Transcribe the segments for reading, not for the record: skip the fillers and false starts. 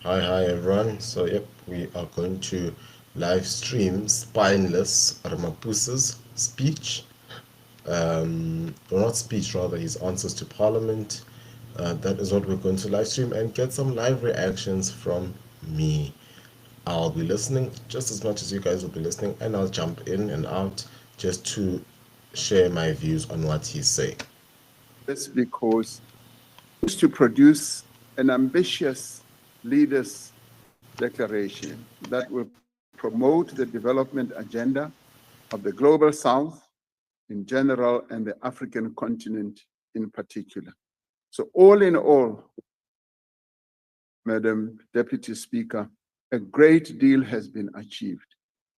Hi everyone. So yep, we are going to live stream Spineless RAMAPHOSA's speech. Or not speech, rather his answers to Parliament. That is what we're going to live stream and get some live reactions from me. I'll be listening just as much as you guys will be listening, and I'll jump in and out just to share my views on what he's saying. This because to produce an ambitious leaders declaration that will promote the development agenda of the global south in general and the African continent in particular. So all in all, Madam Deputy Speaker, a great deal has been achieved.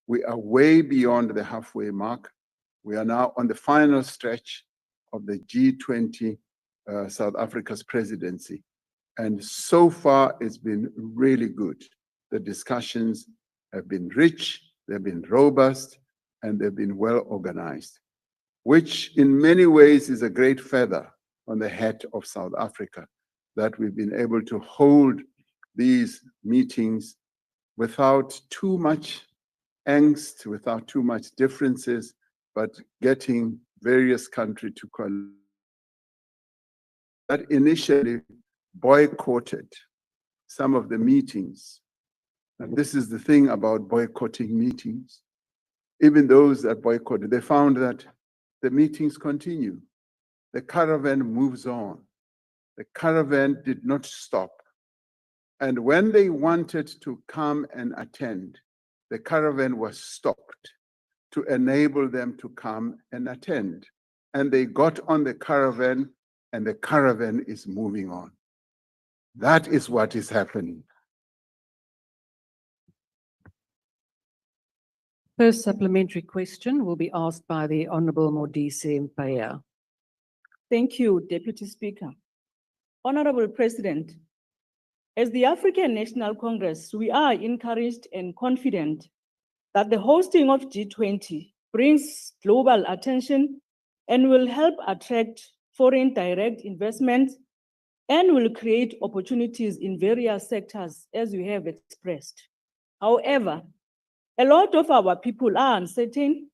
We are way beyond the halfway mark. We are now on the final stretch of the G20 South Africa's presidency. And so far, it's been really good. The discussions have been rich, they've been robust, and they've been well organized, which in many ways is a great feather on the hat of South Africa, that we've been able to hold these meetings without too much angst, without too much differences, but getting various countries to collaborate. That initially boycotted some of the meetings. And this is the thing about boycotting meetings. Even those that boycotted, they found that the meetings continue. The caravan moves on. The caravan did not stop. And when they wanted to come and attend, the caravan was stopped to enable them to come and attend. And they got on the caravan, and the caravan is moving on. That is what is happening. First supplementary question will be asked by the Honourable Modise Mpaya. Thank you, Deputy Speaker. Honourable President, as the African National Congress, we are encouraged and confident that the hosting of G20 brings global attention and will help attract foreign direct investment and will create opportunities in various sectors, as you have expressed. However, a lot of our people are uncertain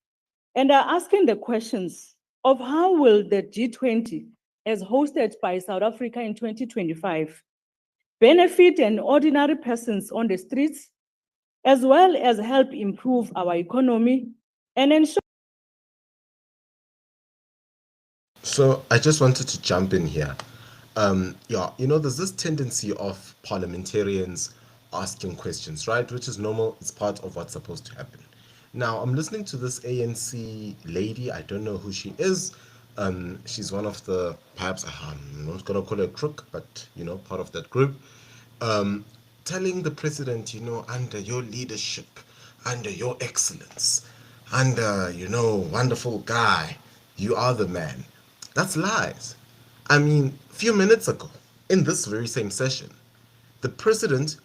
and are asking the questions of how will the G20, as hosted by South Africa in 2025, benefit and ordinary persons on the streets, as well as help improve our economy and ensure. So I just wanted to jump in here. Yeah, there's this tendency of parliamentarians asking questions, right? Which is normal. It's part of what's supposed to happen. Now, I'm listening to this ANC lady. I don't know who she is. She's one of the, perhaps, I'm not going to call her a crook, but, part of that group. Telling the president, under your leadership, under your excellence, under, wonderful guy, you are the man. That's lies. I mean, a few minutes ago, in this very same session, the president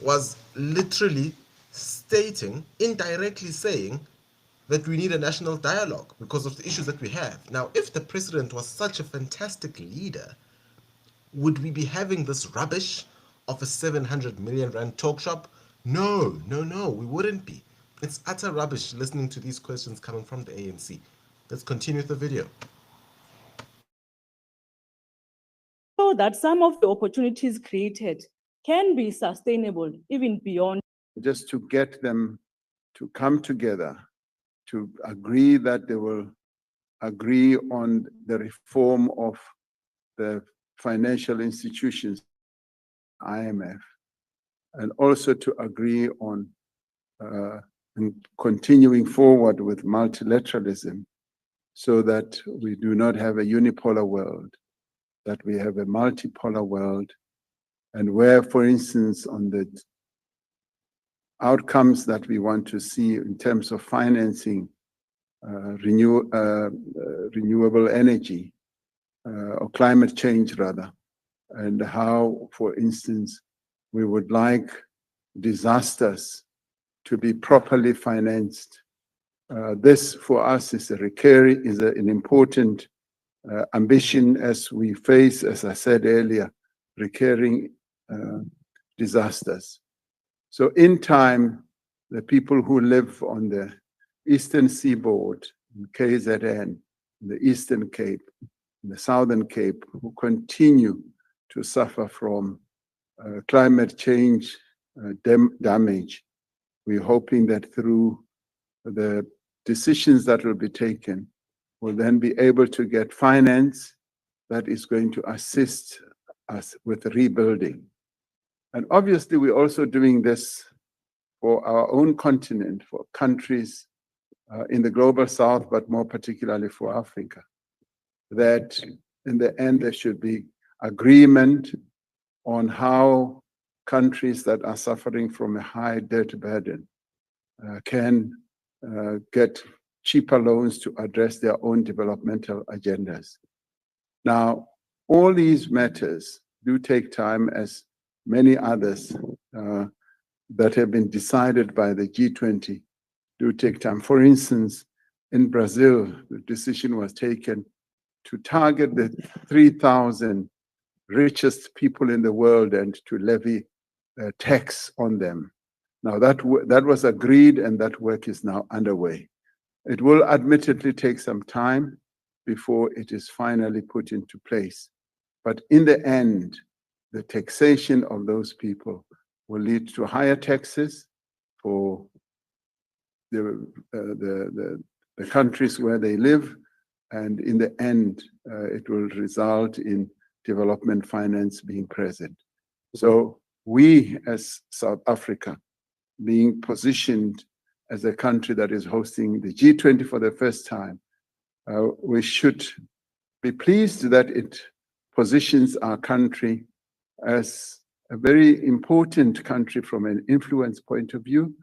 was literally stating, indirectly saying, that we need a national dialogue because of the issues that we have. Now, if the president was such a fantastic leader, would we be having this rubbish of a 700 million rand talk shop? No, we wouldn't be. It's utter rubbish listening to these questions coming from the ANC. Let's continue with the video. So that some of the opportunities created can be sustainable even beyond. Just to get them to come together, to agree that they will agree on the reform of the financial institutions, IMF, and also to agree on continuing forward with multilateralism so that we do not have a unipolar world, that we have a multipolar world, and where, for instance, on the outcomes that we want to see in terms of financing renewable energy, or climate change rather, and how, for instance, we would like disasters to be properly financed. This for us is an important ambition as we face, as I said earlier, recurring disasters. So in time, the people who live on the eastern seaboard, in KZN, in the Eastern Cape, in the Southern Cape, who continue to suffer from climate change damage, we're hoping that through the decisions that will be taken, we'll then be able to get finance that is going to assist us with rebuilding. And obviously, we're also doing this for our own continent, for countries in the global south, but more particularly for Africa, that in the end, there should be agreement on how countries that are suffering from a high debt burden can get cheaper loans to address their own developmental agendas. Now, all these matters do take time, as many others that have been decided by the G20 do take time. For instance, in Brazil, the decision was taken to target the 3,000 richest people in the world and to levy a tax on them. Now, that was agreed, and that work is now underway. It will admittedly take some time before it is finally put into place. But in the end, the taxation of those people will lead to higher taxes for the countries where they live, and in the end, it will result in development finance being present. So we, as South Africa, being positioned as a country that is hosting the G20 for the first time, we should be pleased that it positions our country as a very important country from an influence point of view,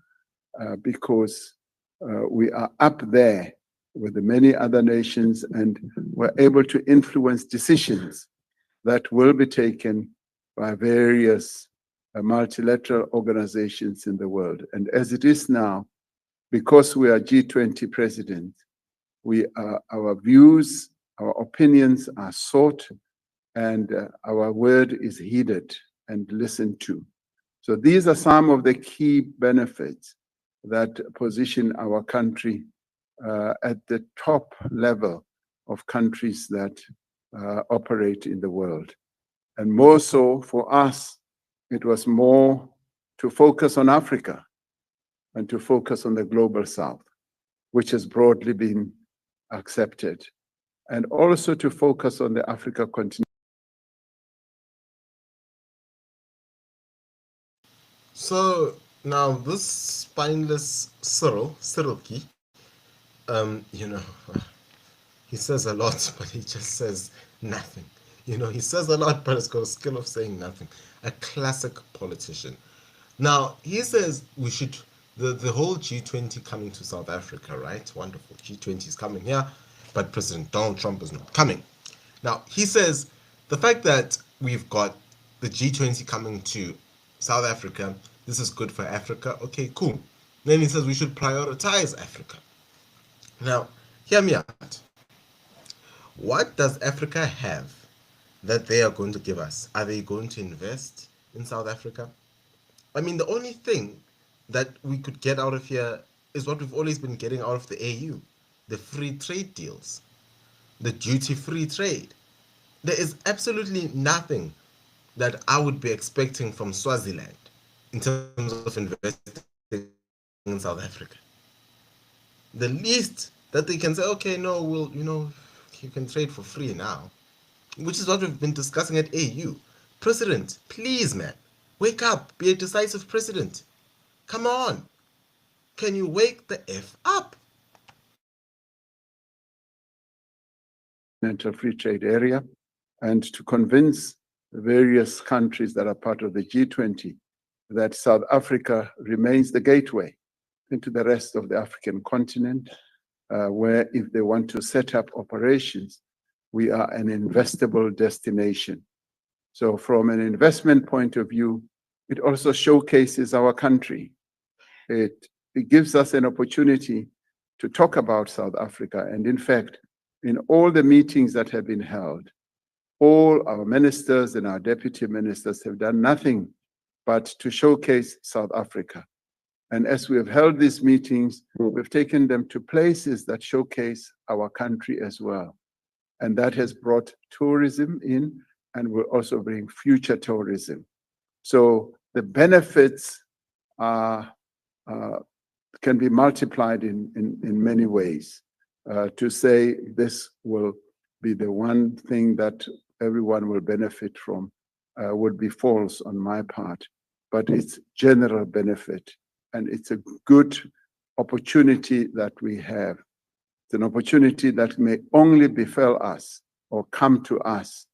because we are up there with the many other nations, and we're able to influence decisions that will be taken by various multilateral organizations in the world. And as it is now, because we are G20 president, our views, our opinions are sought, and our word is heeded and listened to. So these are some of the key benefits that position our country at the top level of countries that operate in the world. And more so for us, it was more to focus on Africa and to focus on the global south, which has broadly been accepted, and also to focus on the Africa continent. So now this spineless Cyril key, he says a lot, but he just says nothing. He says a lot, but it's got a skill of saying nothing. A classic politician. Now, he says we should, the whole G20 coming to South Africa, right? Wonderful. G20 is coming here, but President Donald Trump is not coming. Now, he says the fact that we've got the G20 coming to South Africa, this is good for Africa. Okay, cool. Then he says we should prioritize Africa. Now, hear me out. What does Africa have that they are going to give us? Are they going to invest in South Africa? I mean, the only thing that we could get out of here is what we've always been getting out of the AU, the free trade deals, the duty-free trade. There is absolutely nothing that I would be expecting from Swaziland in terms of investing in South Africa. The least that they can say, okay, no, you can trade for free now, which is what we've been discussing at AU. President, please, man, wake up, be a decisive president. Come on. Can you wake the F up? Free trade area, and to convince the various countries that are part of the G20 that South Africa remains the gateway into the rest of the African continent, where if they want to set up operations, we are an investable destination. So from an investment point of view, it also showcases our country. It gives us an opportunity to talk about South Africa. And in fact, in all the meetings that have been held, all our ministers and our deputy ministers have done nothing but to showcase South Africa. And as we have held these meetings, we've taken them to places that showcase our country as well. And that has brought tourism in and will also bring future tourism. So the benefits are, can be multiplied in many ways. To say this will be the one thing that everyone will benefit from would be false on my part, but it's general benefit, and it's a good opportunity that we have. It's an opportunity that may only befell us or come to us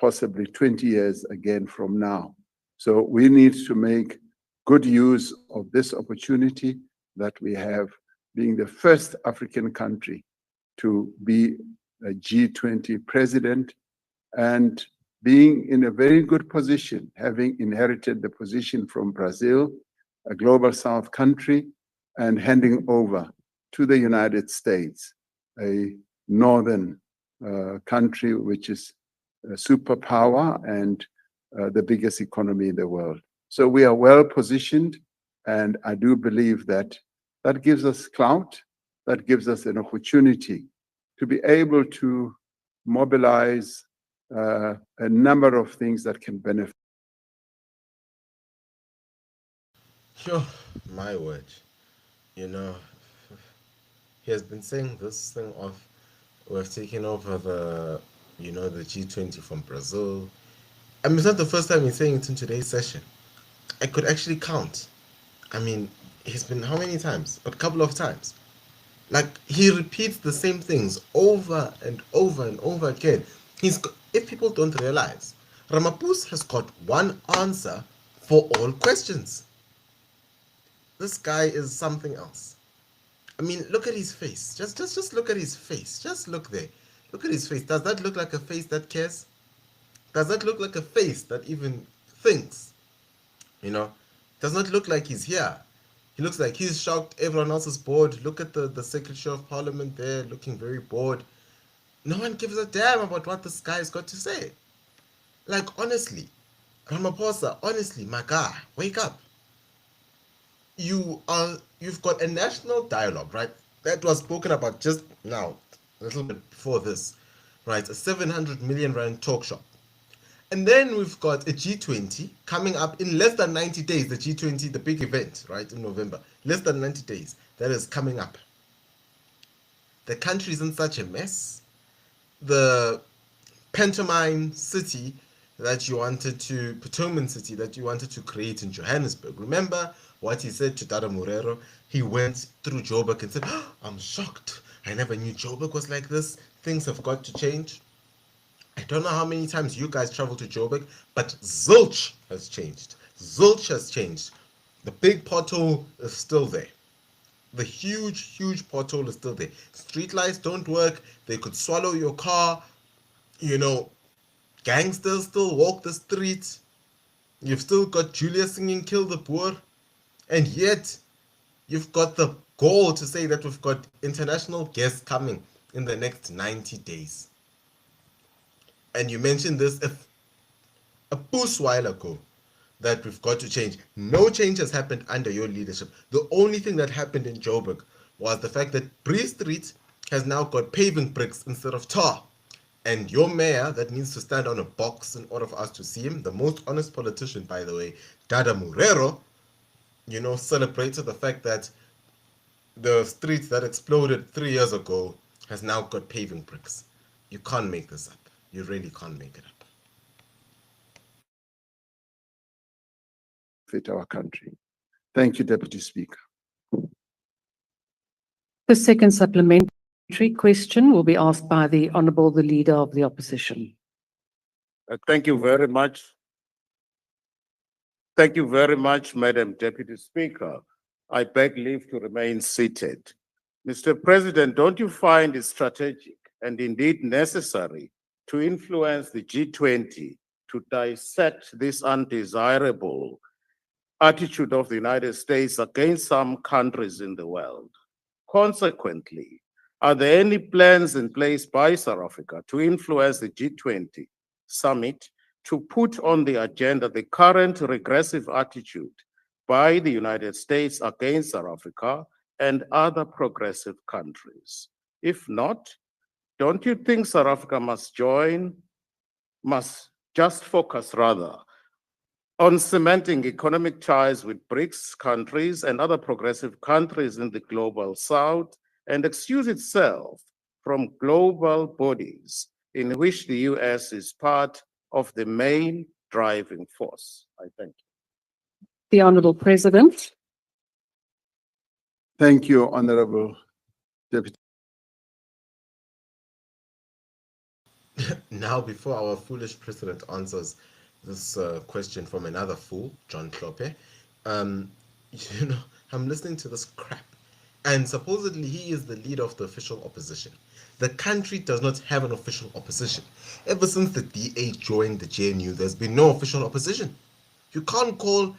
possibly 20 years again from now. So we need to make good use of this opportunity that we have, being the first African country to be a G20 president and being in a very good position, having inherited the position from Brazil, a global South country, and handing over to the United States, a northern country which is a superpower and the biggest economy in the world. So we are well positioned, and I do believe that that gives us clout, that gives us an opportunity to be able to mobilize a number of things that can benefit. Sure, my word. You know, he has been saying this thing of we've taken over the, the G20 from Brazil. I mean, it's not the first time he's saying it in today's session. I could actually count. I mean, he's been how many times? A couple of times. Like, he repeats the same things over and over and over again. If people don't realize, Ramaphosa has got one answer for all questions. This guy is something else. I mean, look at his face. Just look at his face. Just look there. Look at his face. Does that look like a face that cares? Does that look like a face that even thinks? Does not look like he's here. He looks like he's shocked. Everyone else is bored. Look at the Secretary of Parliament there, looking very bored. No one gives a damn about what this guy's got to say. Like, honestly, Ramaphosa, honestly, my guy, wake up. You've got a national dialogue, right? That was spoken about just now, a little bit before this, right? A 700 million rand talk shop. And then we've got a G20 coming up in less than 90 days, the G20, the big event, right, in November. Less than 90 days, that is coming up. The country is in such a mess. The pantomime city that you wanted to, Potomac city that you wanted to create in Johannesburg. Remember what he said to Dada Morero? He went through Joburg and said, oh, I'm shocked. I never knew Joburg was like this. Things have got to change. I don't know how many times you guys traveled to Joburg, but zilch has changed. Zilch has changed. The big pothole is still there. The huge pothole is still there. Street lights don't work. They could swallow your car. Gangsters still walk the streets. You've still got Julia singing Kill the Boer. And yet, you've got the goal to say that we've got international guests coming in the next 90 days. And you mentioned this a push while ago, that we've got to change. No change has happened under your leadership. The only thing that happened in Joburg was the fact that Bree Street has now got paving bricks instead of tar. And your mayor that needs to stand on a box in order for us to see him, the most honest politician, by the way, Dada Morero, celebrated the fact that the street that exploded 3 years ago has now got paving bricks. You can't make this up. You really can't make it up. Fit our country. Thank you, Deputy Speaker. The second supplementary question will be asked by the Honourable the Leader of the Opposition. Thank you very much. Thank you very much, Madam Deputy Speaker. I beg leave to remain seated. Mr. President, don't you find it strategic and indeed necessary to influence the G20 to dissect this undesirable attitude of the United States against some countries in the world? Consequently, are there any plans in place by South Africa to influence the G20 summit to put on the agenda the current regressive attitude by the United States against South Africa and other progressive countries? If not, don't you think South Africa must just focus rather on cementing economic ties with BRICS countries and other progressive countries in the global south and excuse itself from global bodies in which the US is part of the main driving force? I thank you. The Honourable President. Thank you, Honourable Deputy. Now, before our foolish president answers this question from another fool, John Kloppe, you know, I'm listening to this crap, and supposedly he is the leader of the official opposition. The country does not have an official opposition. Ever since the DA joined the JNU, there's been no official opposition. You can't call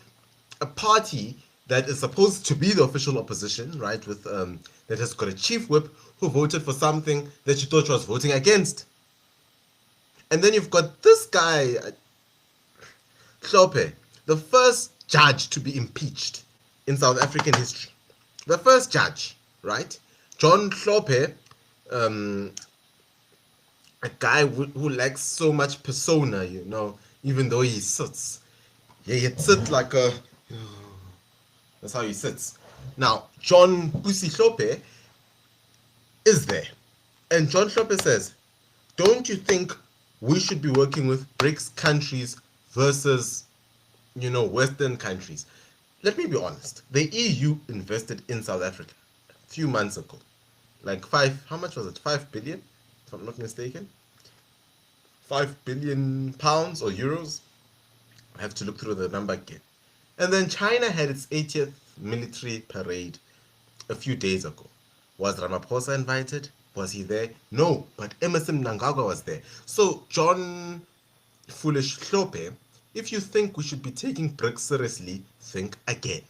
a party that is supposed to be the official opposition, right, with that has got a chief whip who voted for something that you thought was voting against. And then you've got this guy, Kloppe, the first judge to be impeached in South African history. The first judge, right? John Kloppe, a guy who lacks so much persona, you know, even though he sits. Yeah, he sits like a... That's how he sits. Now, John Pusi Kloppe is there. And John Kloppe says, don't you think we should be working with BRICS countries versus, you know, Western countries? Let me be honest. The EU invested in South Africa a few months ago. Like how much was it? 5 billion, if I'm not mistaken. 5 billion pounds or euros. I have to look through the number again. And then China had its 80th military parade a few days ago. Was RAMAPHOSA invited? Was he there? No, but Emmerson Mnangagwa was there. So, John Foolish Kloppe, if you think we should be taking BRICS seriously, think again.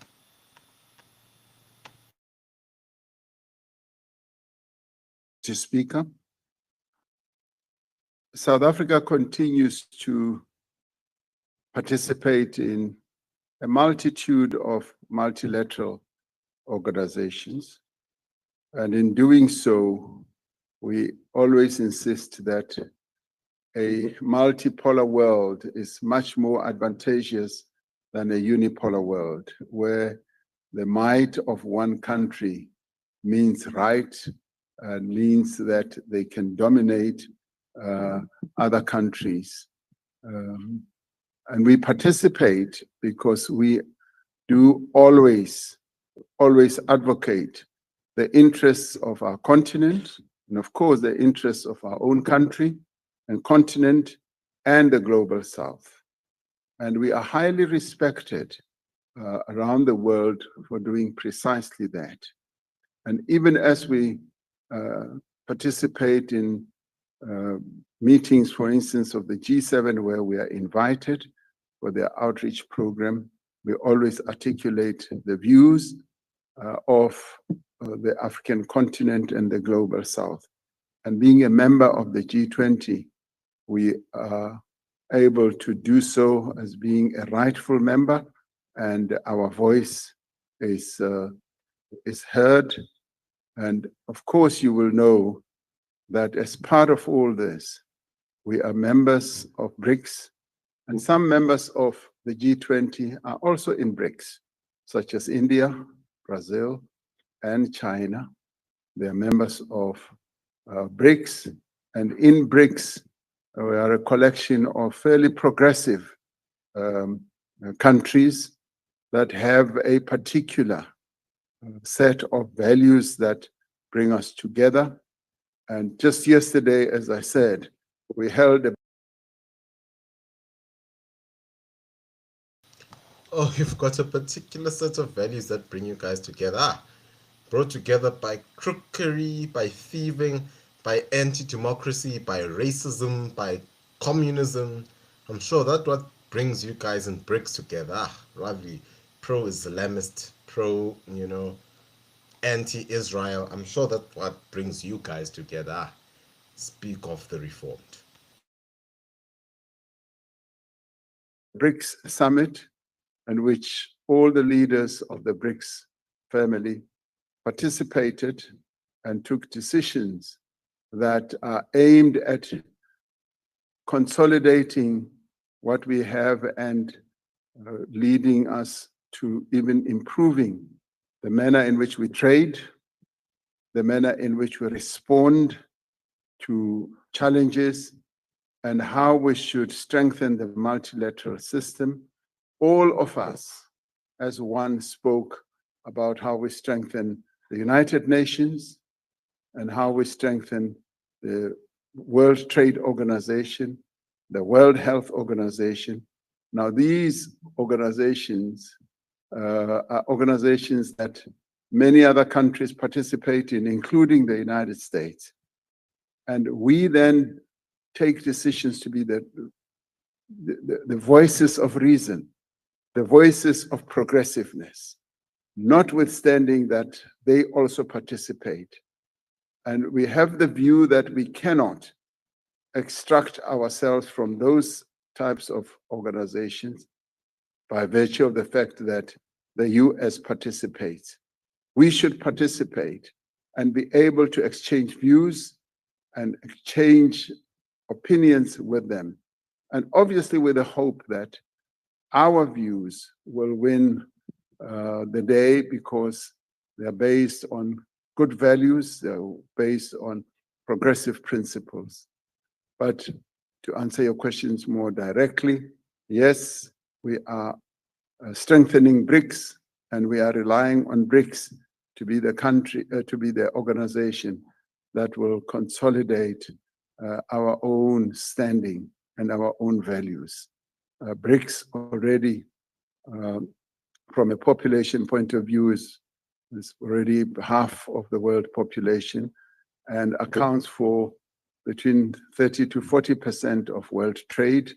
Mr. Speaker, South Africa continues to participate in a multitude of multilateral organizations. And in doing so, we always insist that a multipolar world is much more advantageous than a unipolar world, where the might of one country means right and means that they can dominate other countries. And we participate because we do always advocate the interests of our continent, and of course the interests of our own country and continent and the global south. And we are highly respected around the world for doing precisely that. And even as we participate in meetings, for instance, of the G7, where we are invited for their outreach program, we always articulate the views of the African continent and the global south. And being a member of the G20, we are able to do so as being a rightful member, and our voice is heard. And of course, you will know that as part of all this, we are members of BRICS, and some members of the G20 are also in BRICS, such as India, Brazil, and China. They are members of BRICS, and in BRICS, we are a collection of fairly progressive countries that have a particular set of values that bring us together. And just yesterday, as I said, we held a... Oh, you've got a particular set of values that bring you guys together. Brought together by crookery, by thieving, by anti-democracy, by racism, by communism. I'm sure that's what brings you guys in BRICS together. Lovely. Pro-Islamist, anti-Israel. I'm sure that's what brings you guys together. Speak of the reformed. BRICS summit, in which all the leaders of the BRICS family participated and took decisions that are aimed at consolidating what we have and leading us to even improving the manner in which we trade, the manner in which we respond to challenges, and how we should strengthen the multilateral system. All of us, as one, spoke about how we strengthen the United Nations and how we strengthen the World Trade Organization, the World Health Organization. Now, these organizations are organizations that many other countries participate in, including the United States. And we then take decisions to be the voices of reason, the voices of progressiveness, notwithstanding that they also participate. And we have the view that we cannot extract ourselves from those types of organizations by virtue of the fact that the US participates. We should participate and be able to exchange views and exchange opinions with them. And obviously with the hope that our views will win the day, because they're based on good values, they're based on progressive principles. But to answer your questions more directly, yes, we are strengthening BRICS, and we are relying on BRICS to be the country, to be the organization that will consolidate our own standing and our own values. BRICS already, from a population point of view, is already half of the world population and accounts for between 30 to 40% of world trade.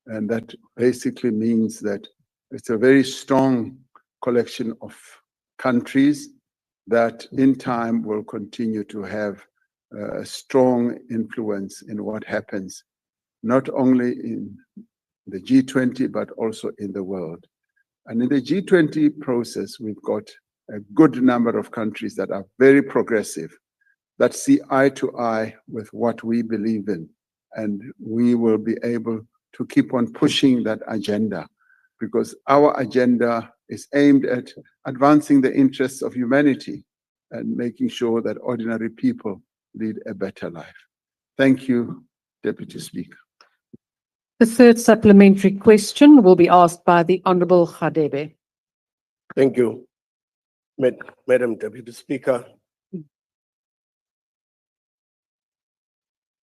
And that basically means that it's a very strong collection of countries that in time will continue to have a strong influence in what happens, not only in the G20, but also in the world. And in the G20 process, we've got a good number of countries that are very progressive, that see eye to eye with what we believe in. And we will be able to keep on pushing that agenda, because our agenda is aimed at advancing the interests of humanity and making sure that ordinary people lead a better life. Thank you, Deputy Speaker. The third supplementary question will be asked by the Honourable Khadebe. Thank you, Madam Deputy Speaker.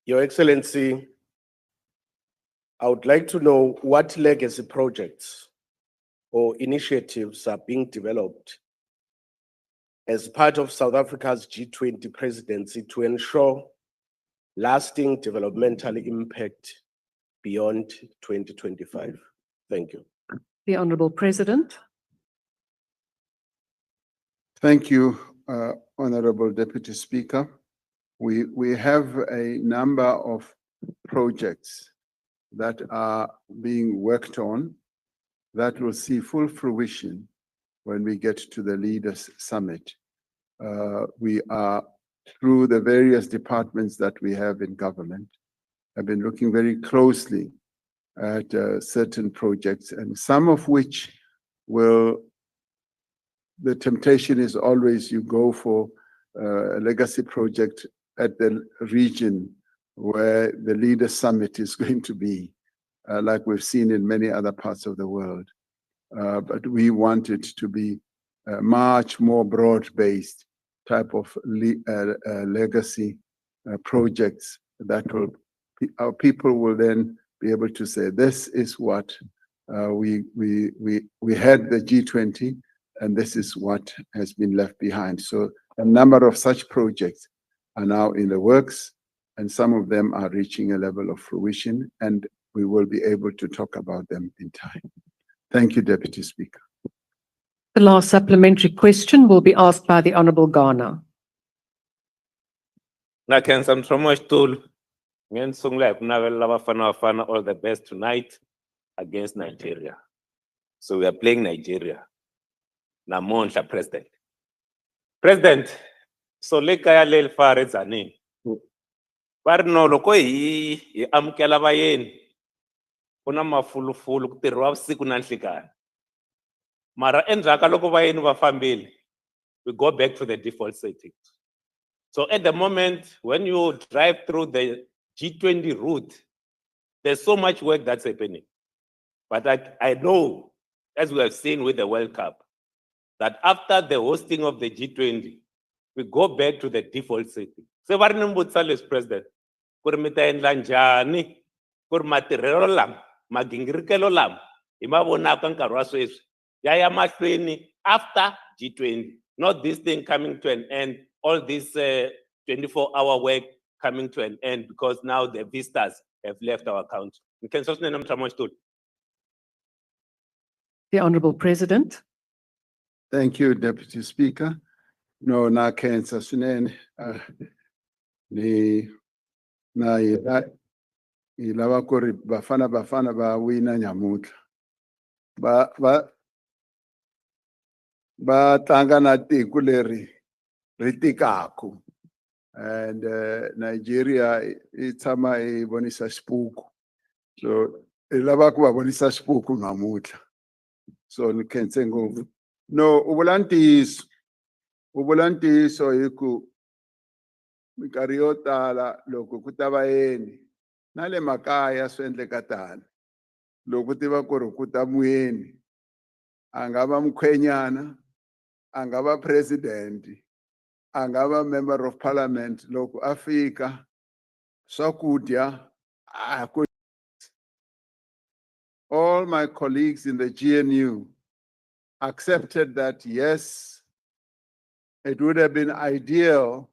Your Excellency, I would like to know what legacy projects or initiatives are being developed as part of South Africa's G20 presidency to ensure lasting developmental impact beyond 2025. Thank you. The Honourable President. Thank you, Honourable Deputy Speaker. We have a number of projects that are being worked on that will see full fruition when we get to the Leaders Summit. We are, through the various departments that we have in government, have been looking very closely at certain projects, and some of which will, the temptation is always you go for a legacy project at the region where the Leaders Summit is going to be, like we've seen in many other parts of the world. But we want it to be a much more broad-based type of legacy projects that will, our people will then be able to say, this is what we had the G20, and this is what has been left behind. So a number of such projects are now in the works, and some of them are reaching a level of fruition, and we will be able to talk about them in time. Thank you, Deputy Speaker. The last supplementary question will be asked by the Honourable Ghana. All the best tonight. against Nigeria. So we are playing Nigeria. Namonhla, President. President, so le kaya le fare dzanini. Vari no loko hi amukela vayeni ku na mafulufulu ku tirhiwa vusiku na nhlikani. Mara endzhaka loko vayeni va fambile, we go back to the default settings. So at the moment, when you drive through the G20 route, there's so much work that's happening. But I know, as we have seen with the World Cup, that after the hosting of the G20, we go back to the default setting. So vari ni mbutisa leswi President, ku ri mi ta endla njhani ku ri matirhelo lama, magingirikelo lama hi ma vonaka nkarhi wa sweswi ya ya mahlweni after G20, not this thing coming to an end, all this 24-hour work coming to an end because now the visitors have left our country. The Honourable President. Thank you, Deputy Speaker. No, na kensa swinene ni na ilava ku ri bafana va wina nyamutlha va tlanga na tiko leri ri tikaku and Nigeria i tshama i vonisa xipuku, so i lava ku va vonisa xipuku namutlha, so ni khense ngopfu. No, u vula ntiyiso hi ku minkarhi yo tala loko ku ta vayeni na le makaya swi endleka tani, loko tiva ku ri ku ta muyeni a nga va mukhwenyana, a nga va president, a nga va member of parliament, loko a fika swakudya a ku. All my colleagues in the GNU accepted that, yes, it would have been ideal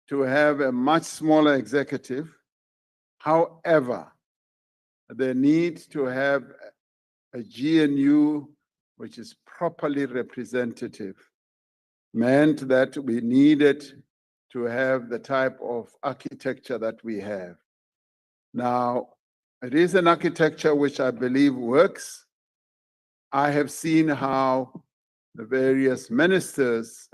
to have a much smaller executive. However, the need to have a GNU which is properly representative meant that we needed to have the type of architecture that we have. Now, it is an architecture which I believe works. I have seen how the various ministers.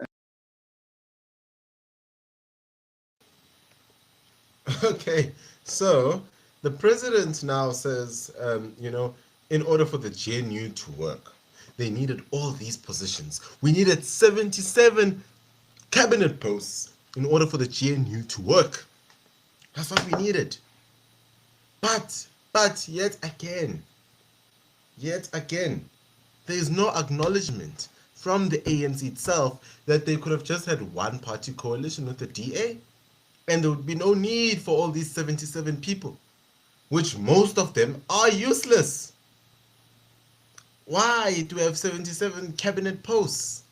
Okay, so the president now says, you know, in order for the GNU to work, they needed all these positions. We needed 77 cabinet posts in order for the GNU to work. That's what we needed. But yet again, there is no acknowledgement from the ANC itself that they could have just had one party coalition with the DA, and there would be no need for all these 77 people, which most of them are useless. Why do we have 77 cabinet posts?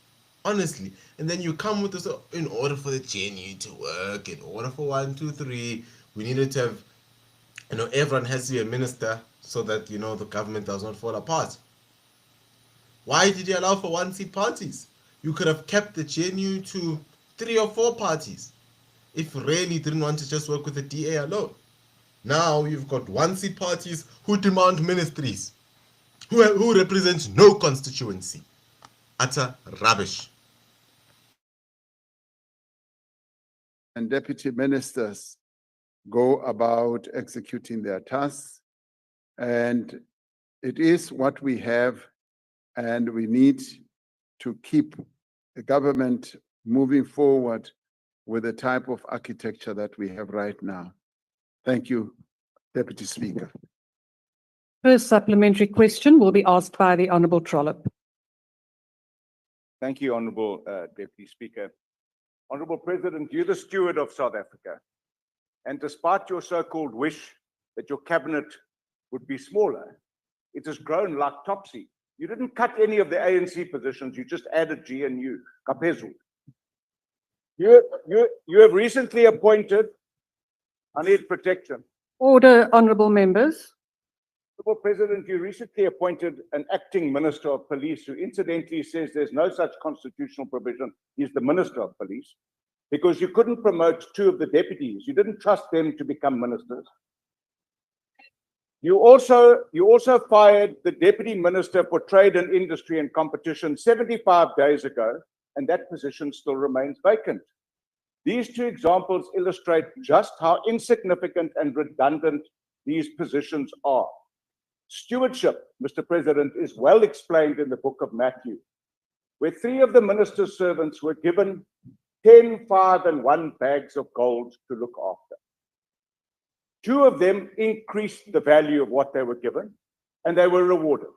Honestly. And then you come with this, in order for the GNU to work, in order for 1, 2, 3, we needed to have, you know, everyone has to be a minister so that, you know, the government does not fall apart. Why did you allow for one-seat parties? You could have kept the GNU to 3 or 4 parties if really didn't want to just work with the DA alone. Now you've got one-seat parties who demand ministries, who represent no constituency. Utter rubbish. And deputy ministers go about executing their tasks. And it is what we have, and we need to keep the government moving forward with the type of architecture that we have right now. Thank you, Deputy Speaker. First supplementary question will be asked by the Honourable Trollip. Thank you, Honourable Deputy Speaker. Honourable President, you're the steward of South Africa. And despite your so-called wish that your cabinet would be smaller, it has grown like topsy. You didn't cut any of the ANC positions, you just added GNU, Kapezu. You have recently appointed, I need protection. Order, honourable members. Honourable President, you recently appointed an acting Minister of Police who incidentally says there's no such constitutional provision. He's the Minister of Police because you couldn't promote 2 of the deputies. You didn't trust them to become ministers. You also fired the Deputy Minister for Trade and Industry and Competition 75 days ago, and that position still remains vacant. These two examples illustrate just how insignificant and redundant these positions are. Stewardship, Mr. President, is well explained in the book of Matthew, where 3 of the minister's servants were given 10, 5, and 1 bags of gold to look after. 2 of them increased the value of what they were given, and they were rewarded.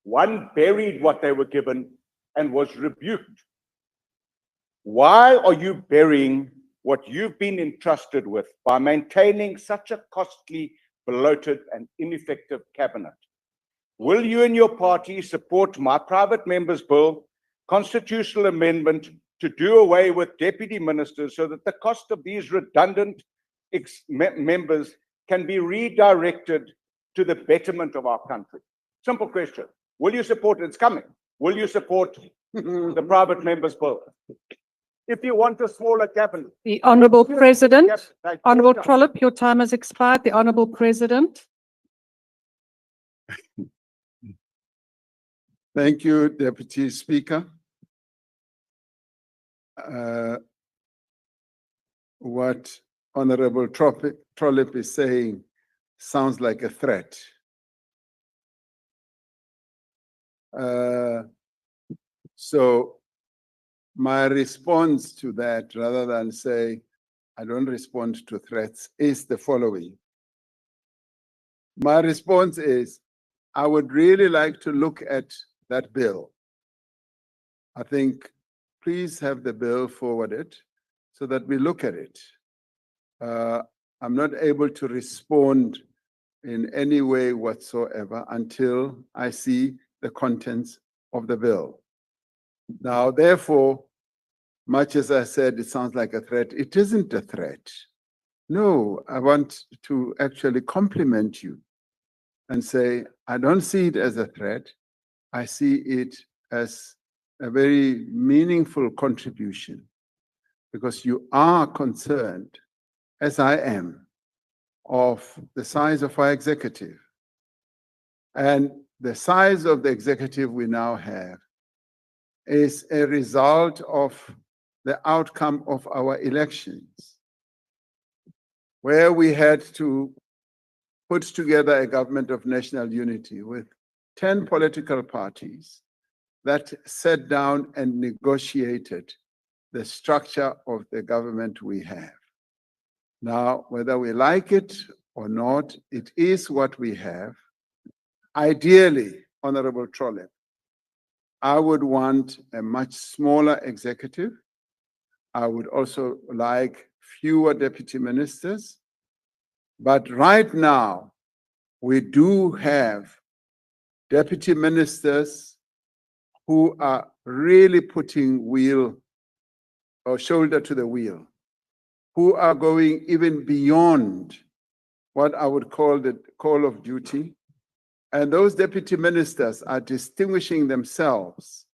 1 buried what they were given and was rebuked. Why are you burying what you've been entrusted with by maintaining such a costly, bloated, and ineffective cabinet? Will you and your party support my private member's bill, constitutional amendment, to do away with deputy ministers so that the cost of these redundant members can be redirected to the betterment of our country? Simple question. Will you support it? It's coming. Will you support the private member's bill? If you want a smaller cabinet. The Honourable President, Honourable Trollip, your time has expired. The Honourable President. Thank you, Deputy Speaker. What Honourable Trollip is saying sounds like a threat. So my response to that, rather than say I don't respond to threats, is the following. My response is I would really like to look at that bill. I think please have the bill forwarded so that we look at it. I'm not able to respond in any way whatsoever until I see the contents of the bill. Now, therefore, much as I said, it sounds like a threat. It isn't a threat. No, I want to actually compliment you and say, I don't see it as a threat. I see it as a very meaningful contribution because you are concerned, as I am, of the size of our executive. And the size of the executive we now have is a result of the outcome of our elections, where we had to put together a government of national unity with 10 political parties that sat down and negotiated the structure of the government we have. Now, whether we like it or not, it is what we have. Ideally, Honourable Trollip, I would want a much smaller executive. I would also like fewer deputy ministers. But right now, we do have deputy ministers who are really putting shoulder to the wheel, who are going even beyond what I would call the call of duty. And those deputy ministers are distinguishing themselves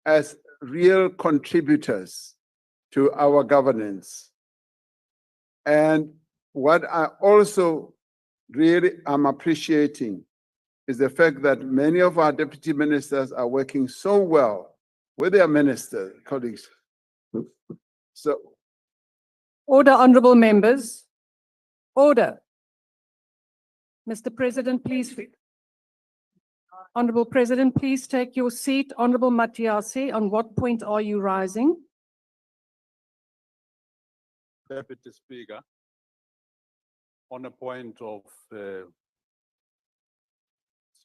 as real contributors to our governance. And what I also really am appreciating is the fact that many of our deputy ministers are working so well with their minister colleagues. So, Order, honourable members. Order. Mr. President, please. Honourable President, please take your seat. Honourable Matiase, on what point are you rising? Deputy Speaker, on a point of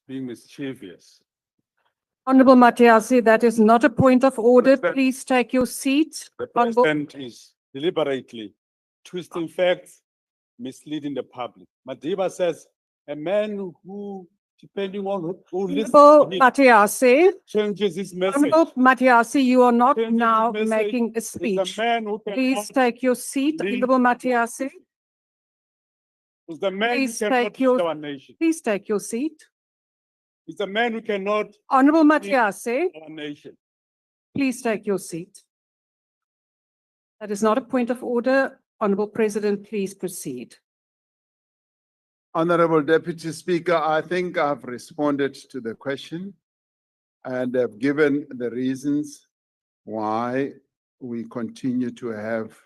being mischievous. Honourable Matiase, that is not a point of order. Please take your seat. The President is deliberately twisting facts, misleading the public. Madiba says a man who, depending on who listens Honourable to him, Matiase, changes his message. Honourable Matiase, you are not Changes now his message. making a He's speech. a man who Please cannot take your seat, lead. Honourable Matiase. He's the man who Please cannot take lead your- our nation. Please take your seat. He's the man who cannot Honourable lead Matiase, our nation. please take your seat. That is not a point of order. Honourable President, please proceed. Honorable Deputy Speaker, I think I've responded to the question and have given the reasons why we continue to have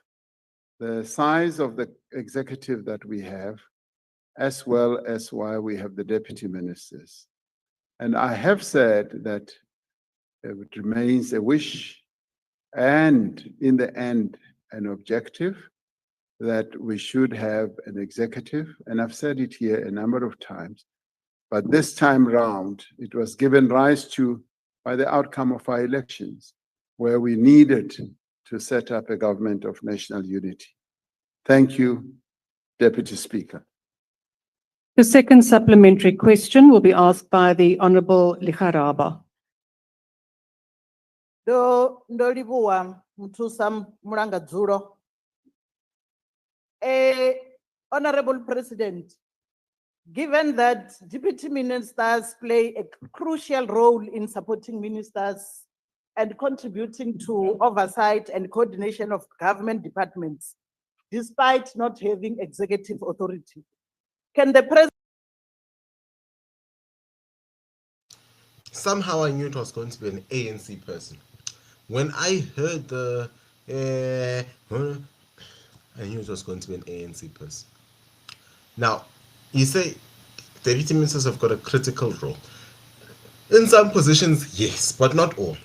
the size of the executive that we have, as well as why we have the deputy ministers. And I have said that it remains a wish and, in the end, an objective that we should have an executive. And I've said it here a number of times, but this time round, it was given rise to by the outcome of our elections, where we needed to set up a government of national unity. Thank you, Deputy Speaker. The second supplementary question will be asked by the Honourable Ligaraba. Ndo livhuwa Mthusam Mulangadzulo. Honorable President, given that deputy ministers play a crucial role in supporting ministers and contributing to oversight and coordination of government departments, despite not having executive authority, can the President... Somehow I knew it was going to be an ANC person. When I heard the, I knew it was going to be an ANC person. Now, you say deputy ministers have got a critical role. In some positions, yes, but not all.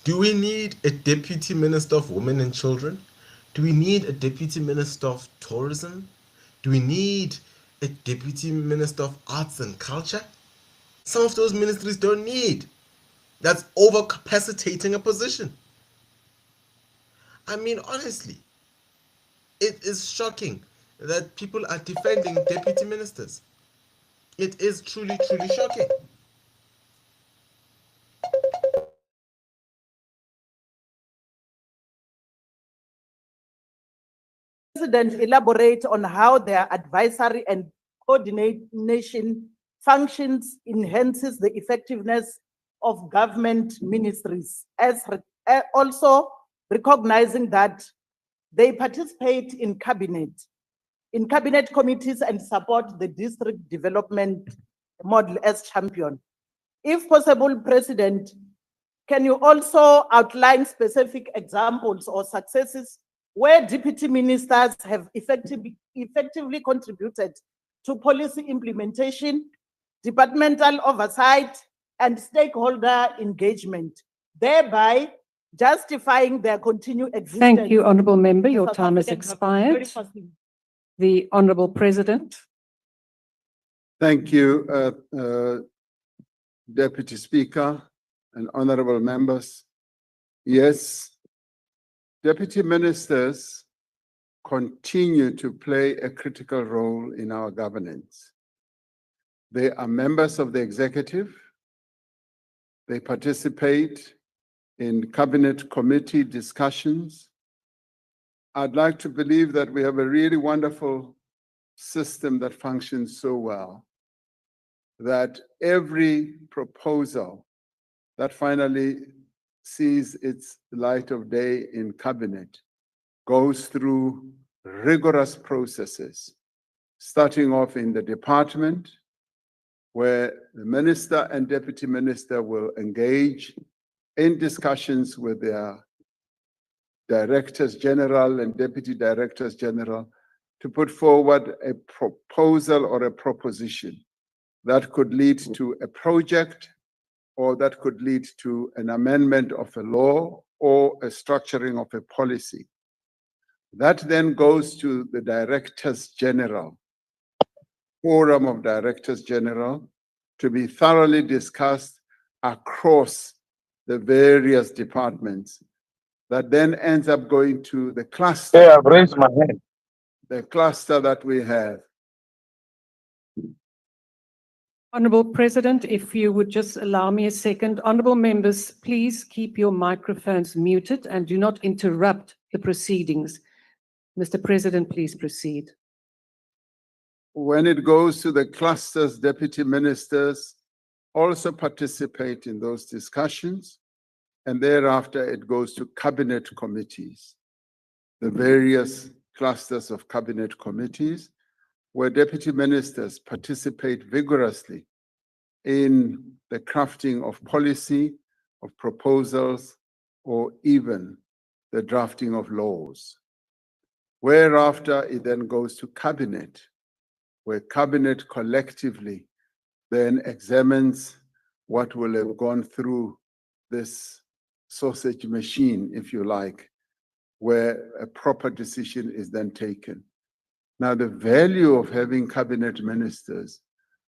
Do we need a deputy minister of women and children? Do we need a deputy minister of tourism? Do we need a deputy minister of arts and culture? Some of those ministries don't need. That's overcapacitating a position. I mean, honestly, it is shocking that people are defending deputy ministers. It is truly, truly shocking. President elaborate on how their advisory and coordination functions enhances the effectiveness of government ministries, as also recognizing that they participate in cabinet committees and support the district development model as champion. If possible, President, can you also outline specific examples or successes where deputy ministers have effectively contributed to policy implementation, departmental oversight, and stakeholder engagement, thereby justifying their continued existence? Thank you, Honourable Member. Your time has expired. The Honourable President. Thank you, Deputy Speaker and honourable members. Yes, deputy ministers continue to play a critical role in our governance. They are members of the executive. They participate in cabinet committee discussions. I'd like to believe that we have a really wonderful system that functions so well that every proposal that finally sees its light of day in cabinet goes through rigorous processes, starting off in the department, where the minister and deputy minister will engage in discussions with their directors general and deputy directors general to put forward a proposal or a proposition that could lead to a project, or that could lead to an amendment of a law or a structuring of a policy. That then goes to the directors general, forum of directors general, to be thoroughly discussed across the various departments. That then ends up going to the cluster. Hey, I've raised my hand. The cluster that we have. Honourable President, if you would just allow me a second. Honourable members, please keep your microphones muted and do not interrupt the proceedings. Mr. President, please proceed. When it goes to the clusters, deputy ministers also participate in those discussions, and thereafter it goes to cabinet committees, the various clusters of cabinet committees where deputy ministers participate vigorously in the crafting of policy, of proposals, or even the drafting of laws. Whereafter it then goes to cabinet, where cabinet collectively then examines what will have gone through this sausage machine, if you like, where a proper decision is then taken. Now, the value of having cabinet ministers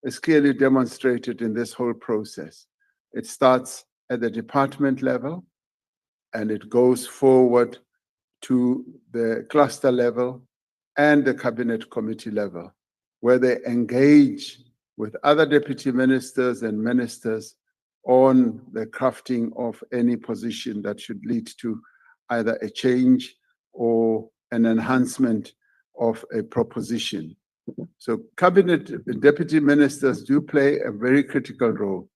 is clearly demonstrated in this whole process. It starts at the department level and it goes forward to the cluster level and the cabinet committee level, where they engage with other deputy ministers and ministers on the crafting of any position that should lead to either a change or an enhancement of a proposition. So cabinet deputy ministers do play a very critical role.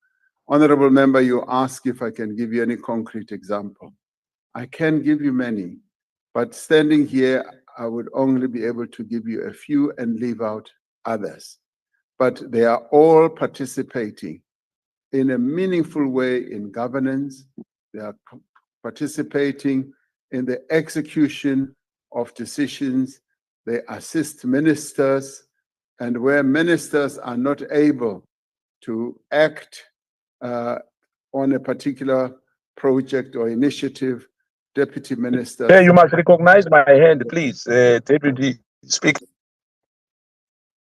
Honorable member, you ask if I can give you any concrete example. I can give you many, but standing here, I would only be able to give you a few and leave out others. But they are all participating in a meaningful way in governance. They are participating in the execution of decisions. They assist ministers, and where ministers are not able to act on a particular project or initiative, deputy ministers. Hey, you must recognize my hand, please, Deputy Speaker.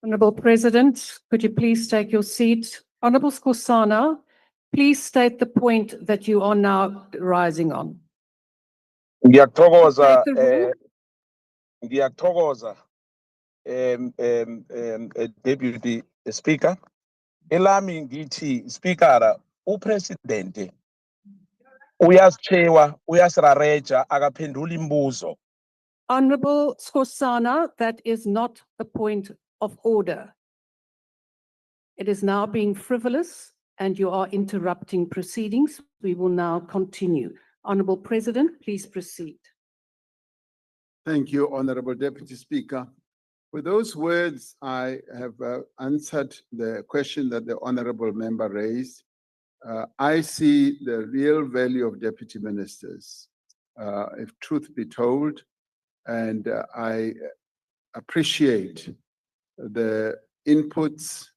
Honorable President, could you please take your seat? Honorable Skosana, please state the point that you are now rising on. Ngiyathokoza, State the rule. ngiyathokoza, Deputy Speaker. Elami ngithi, Speaker, uPresident uyasichewa, uyasirareja, akaphenduli imbuzo. Honorable Skosana, that is not the point of order. It is now being frivolous and you are interrupting proceedings. We will now continue. Honorable President, please proceed. Thank you, Honorable Deputy Speaker. With those words, I have answered the question that the Honorable Member raised. I see the real value of deputy ministers, if truth be told, and I appreciate the inputs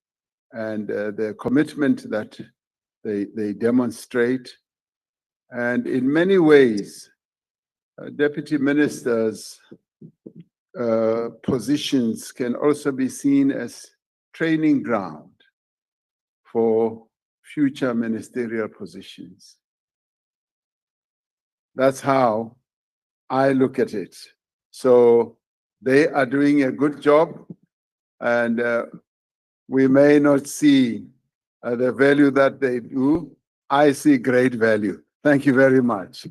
and the commitment that they demonstrate. And in many ways, deputy ministers' positions can also be seen as training ground for future ministerial positions. That's how I look at it. So they are doing a good job, and we may not see the value that they do. I see great value. Thank you very much.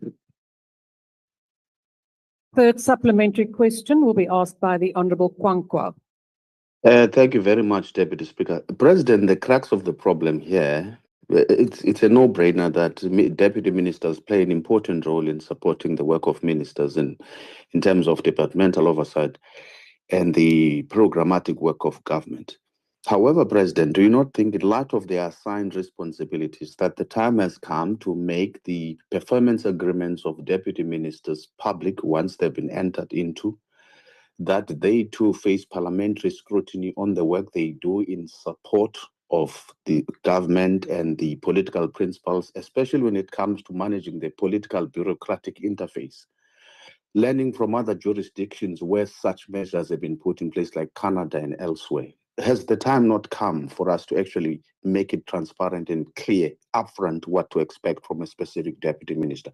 Third supplementary question will be asked by the Honorable Kwankwa. Thank you very much, Deputy Speaker. President, the crux of the problem here, it's a no-brainer that deputy ministers play an important role in supporting the work of ministers in terms of departmental oversight and the programmatic work of government. However, President, do you not think in light of their assigned responsibilities that the time has come to make the performance agreements of deputy ministers public once they've been entered into, that they too face parliamentary scrutiny on the work they do in support of the government and the political principles, especially when it comes to managing the political bureaucratic interface? Learning from other jurisdictions where such measures have been put in place, like Canada and elsewhere, has the time not come for us to actually make it transparent and clear upfront what to expect from a specific deputy minister,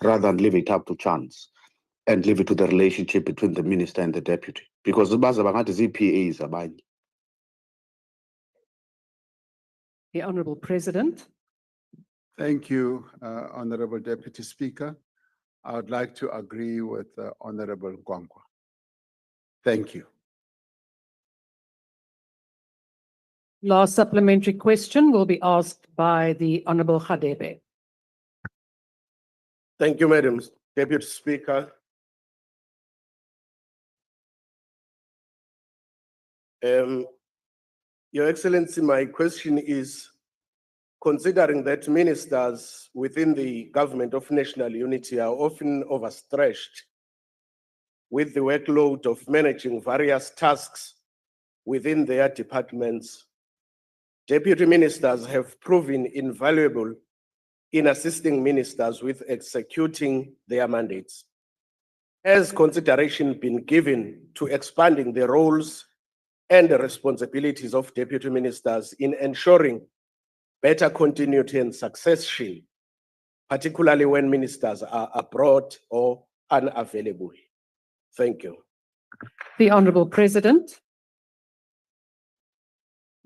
rather than leave it up to chance and leave it to the relationship between the minister and the deputy? Because the PAs are. The Honorable President. Thank you, Honorable Deputy Speaker. I would like to agree with Honorable Kwankwa. Thank you. Last supplementary question will be asked by the Honorable Khadebe. Thank you, Madam Deputy Speaker. Your Excellency, my question is, considering that ministers within the government of national unity are often overstretched with the workload of managing various tasks within their departments, deputy ministers have proven invaluable in assisting ministers with executing their mandates. Has consideration been given to expanding the roles and the responsibilities of deputy ministers in ensuring better continuity and succession, particularly when ministers are abroad or unavailable? Thank you. The Honourable President.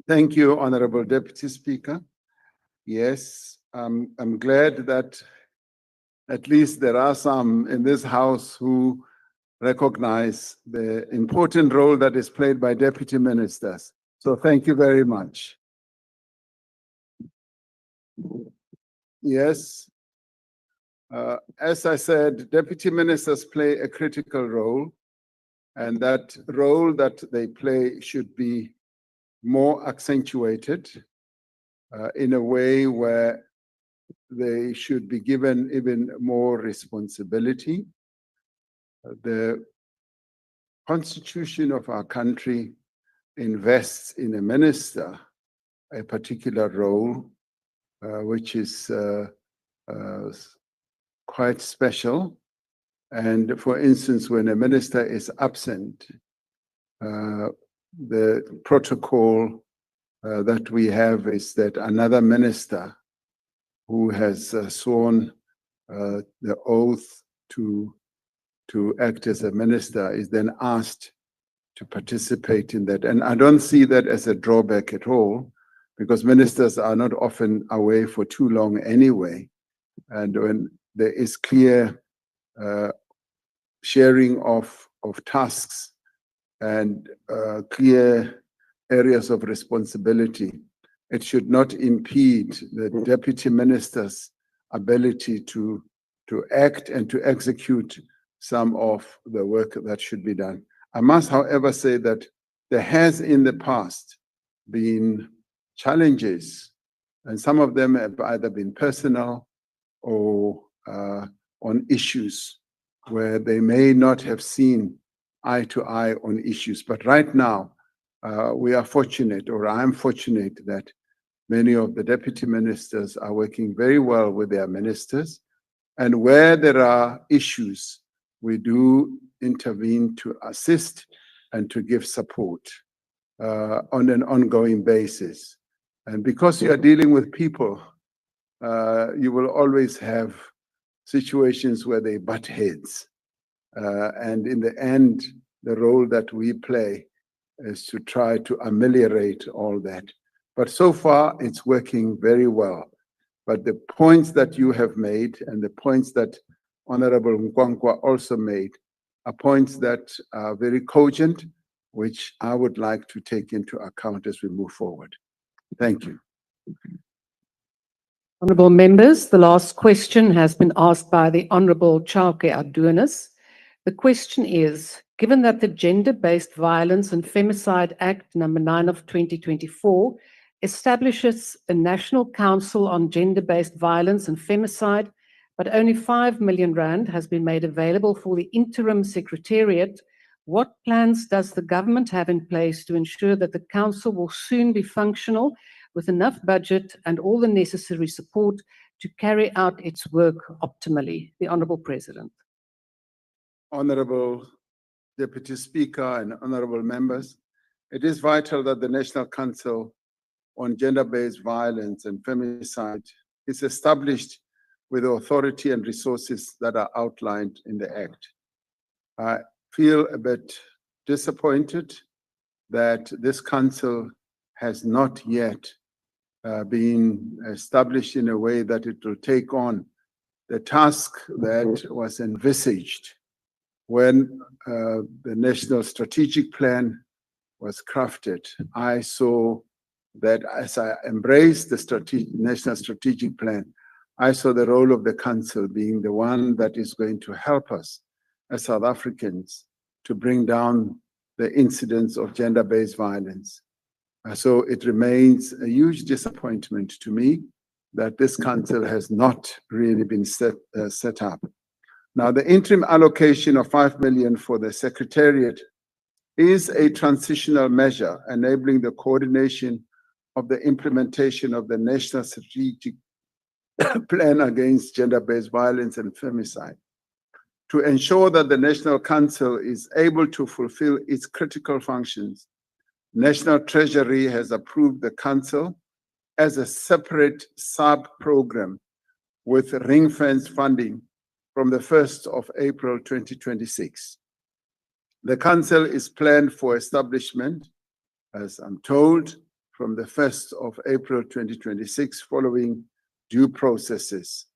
Thank you, Honorable Deputy Speaker. Yes, I'm glad that at least there are some in this House who recognize the important role that is played by deputy ministers. So thank you very much. Yes, as I said, deputy ministers play a critical role, and that role that they play should be more accentuated in a way where they should be given even more responsibility. The Constitution of our country invests in a minister a particular role, which is quite special. And for instance, when a minister is absent, the protocol that we have is that another minister who has sworn the oath to act as a minister is then asked to participate in that. And I don't see that as a drawback at all, because ministers are not often away for too long anyway. And when there is clear sharing of tasks and clear areas of responsibility, it should not impede the deputy minister's ability to act and to execute some of the work that should be done. I must, however, say that there has in the past been challenges, and some of them have either been personal or on issues where they may not have seen eye to eye on issues. But right now, we are fortunate, or I'm fortunate, that many of the deputy ministers are working very well with their ministers. And where there are issues, we do intervene to assist and to give support on an ongoing basis. And because you are dealing with people, you will always have situations where they butt heads. And in the end, the role that we play is to try to ameliorate all that. But so far, it's working very well. But the points that you have made and the points that Honorable Nkwankwa also made are points that are very cogent, which I would like to take into account as we move forward. Thank you. Honourable members, the last question has been asked by the Honourable Chauke Adonis. The question is, given that the Gender-Based Violence and Femicide Act No. 9 of 2024 establishes a National Council on Gender-Based Violence and Femicide, but only 5 million rand has been made available for the interim secretariat, what plans does the government have in place to ensure that the council will soon be functional with enough budget and all the necessary support to carry out its work optimally? The Honourable President. Honourable Deputy Speaker and honourable members, it is vital that the National Council on Gender-Based Violence and Femicide is established with the authority and resources that are outlined in the Act. I feel a bit disappointed that this council has not yet been established in a way that it will take on the task that was envisaged when the National Strategic Plan was crafted. I saw that as I embraced the National Strategic Plan, I saw the role of the Council being the one that is going to help us as South Africans to bring down the incidents of gender-based violence. So it remains a huge disappointment to me that this council has not really been set up. Now, the interim allocation of 5 million for the Secretariat is a transitional measure enabling the coordination of the implementation of the National Strategic Plan against gender-based violence and femicide. To ensure that the National Council is able to fulfill its critical functions, National Treasury has approved the Council as a separate sub-program with ring-fence funding from the 1st of April 2026. The Council is planned for establishment, as I'm told, from the 1st of April 2026 following due processes.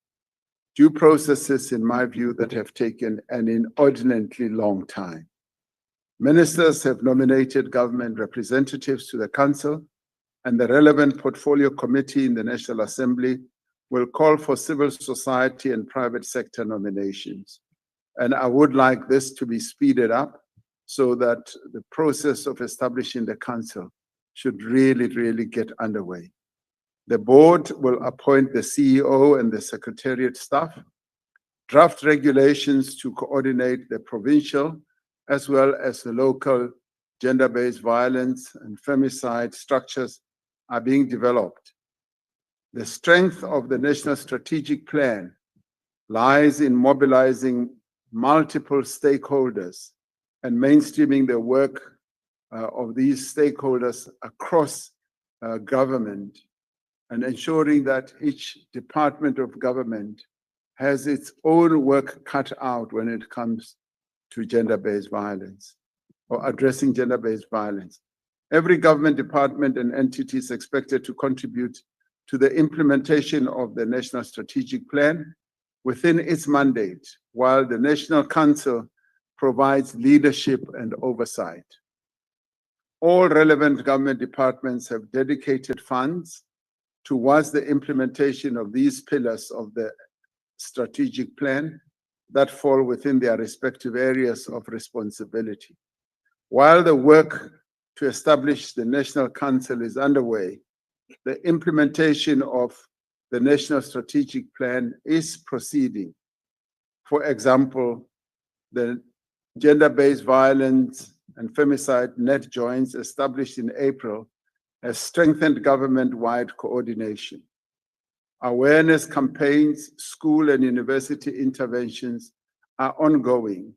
Due processes, in my view, that have taken an inordinately long time. Ministers have nominated government representatives to the Council, and the relevant portfolio committee in the National Assembly will call for civil society and private sector nominations. And I would like this to be speeded up so that the process of establishing the Council should really get underway. The board will appoint the CEO and the Secretariat staff, draft regulations to coordinate the provincial as well as the local gender-based violence and femicide structures are being developed. The strength of the National Strategic Plan lies in mobilizing multiple stakeholders and mainstreaming the work of these stakeholders across government, and ensuring that each department of government has its own work cut out when it comes to gender-based violence or addressing gender-based violence. Every government department and entity is expected to contribute to the implementation of the National Strategic Plan within its mandate, while the National Council provides leadership and oversight. All relevant government departments have dedicated funds towards the implementation of these pillars of the strategic plan that fall within their respective areas of responsibility. While the work to establish the National Council is underway, the implementation of the National Strategic Plan is proceeding. For example, the gender-based violence and femicide net joints established in April has strengthened government-wide coordination. Awareness campaigns, school and university interventions are ongoing,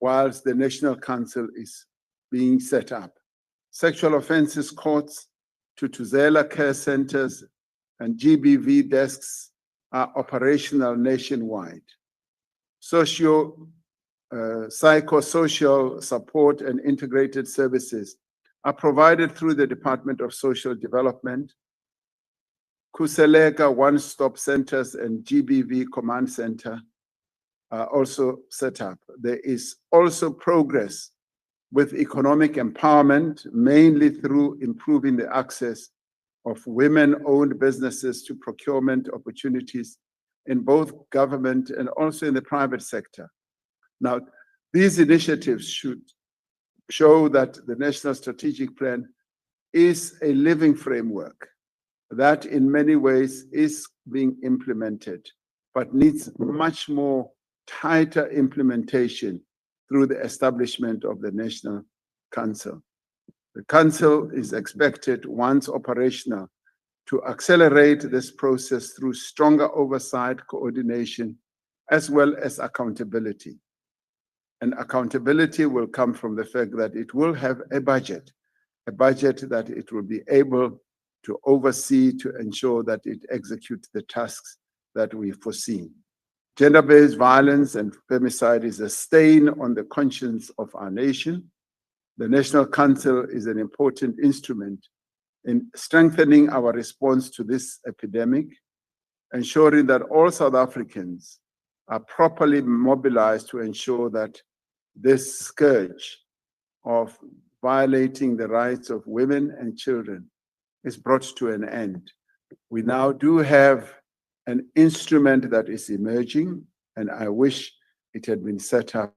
whilst the National Council is being set up. Sexual offences courts, Tutuzela care centers, and GBV desks are operational nationwide. Psychosocial support and integrated services are provided through the Department of Social Development. Kuhle one-stop centers and GBV command center are also set up. There is also progress with economic empowerment, mainly through improving the access of women-owned businesses to procurement opportunities in both government and also in the private sector. Now, these initiatives should show that the National Strategic Plan is a living framework that in many ways is being implemented, but needs much more tighter implementation through the establishment of the National Council. The Council is expected, once operational, to accelerate this process through stronger oversight, coordination, as well as accountability. And accountability will come from the fact that it will have a budget that it will be able to oversee to ensure that it executes the tasks that we foresee. Gender-based violence and femicide is a stain on the conscience of our nation. The National Council is an important instrument in strengthening our response to this epidemic, ensuring that all South Africans are properly mobilized to ensure that this scourge of violating the rights of women and children is brought to an end. We now do have an instrument that is emerging, and I wish it had been set up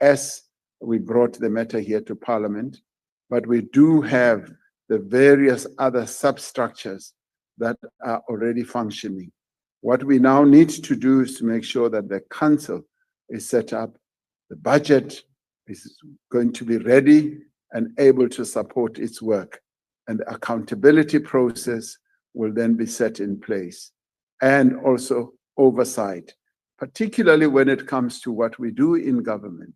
as we brought the matter here to Parliament, but we do have the various other substructures that are already functioning. What we now need to do is to make sure that the council is set up, the budget is going to be ready and able to support its work, and the accountability process will then be set in place, and also oversight, particularly when it comes to what we do in government.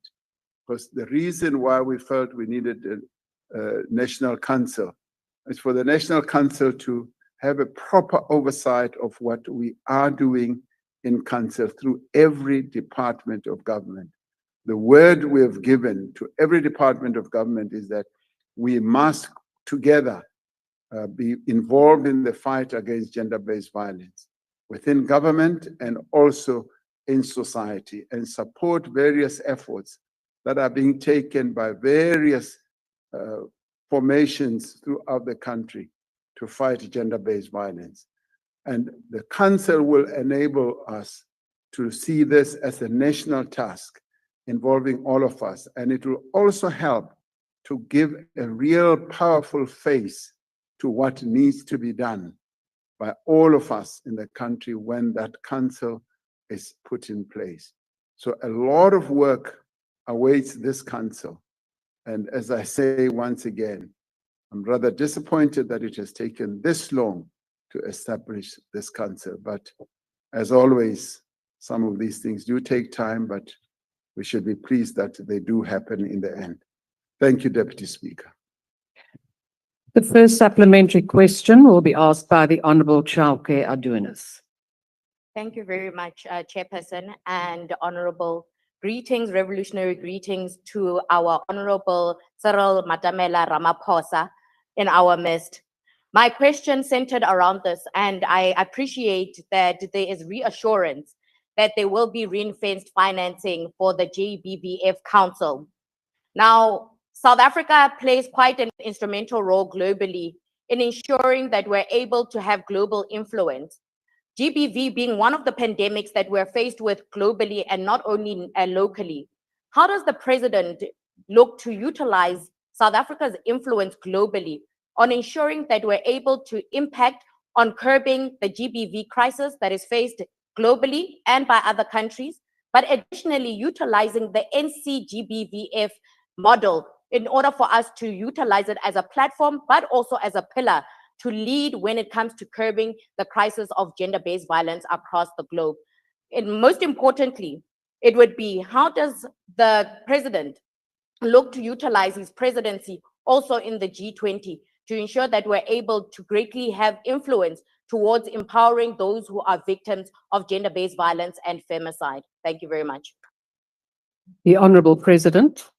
Because the reason why we felt we needed a national council is for the national council to have a proper oversight of what we are doing in council through every department of government. The word we have given to every department of government is that we must together be involved in the fight against gender-based violence within government and also in society, and support various efforts that are being taken by various formations throughout the country to fight gender-based violence. And the council will enable us to see this as a national task involving all of us. And it will also help to give a real powerful face to what needs to be done by all of us in the country when that council is put in place. So a lot of work awaits this council. And as I say once again, I'm rather disappointed that it has taken this long to establish this council. But as always, some of these things do take time, but we should be pleased that they do happen in the end. Thank you, Deputy Speaker. The first supplementary question will be asked by the Honourable Chauke Adunis. Thank you very much, Chairperson, and Honourable greetings, revolutionary greetings to our Honourable Cyril Matamela Ramaphosa in our midst. My question centered around this, and I appreciate that there is reassurance that there will be ring-fenced financing for the GBVF Council. Now, South Africa plays quite an instrumental role globally in ensuring that we're able to have global influence. GBV being one of the pandemics that we're faced with globally and not only locally. How does the president look to utilize South Africa's influence globally on ensuring that we're able to impact on curbing the GBV crisis that is faced globally and by other countries, but additionally utilizing the NC-GBVF model in order for us to utilize it as a platform, but also as a pillar to lead when it comes to curbing the crisis of gender-based violence across the globe. And most importantly, it would be, how does the president look to utilize his presidency also in the G20 to ensure that we're able to greatly have influence towards empowering those who are victims of gender-based violence and femicide? Thank you very much. The Honourable President.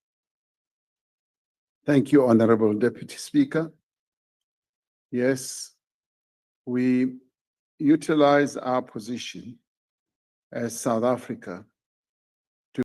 Thank you, Honourable Deputy Speaker. Yes, we utilize our position as South Africa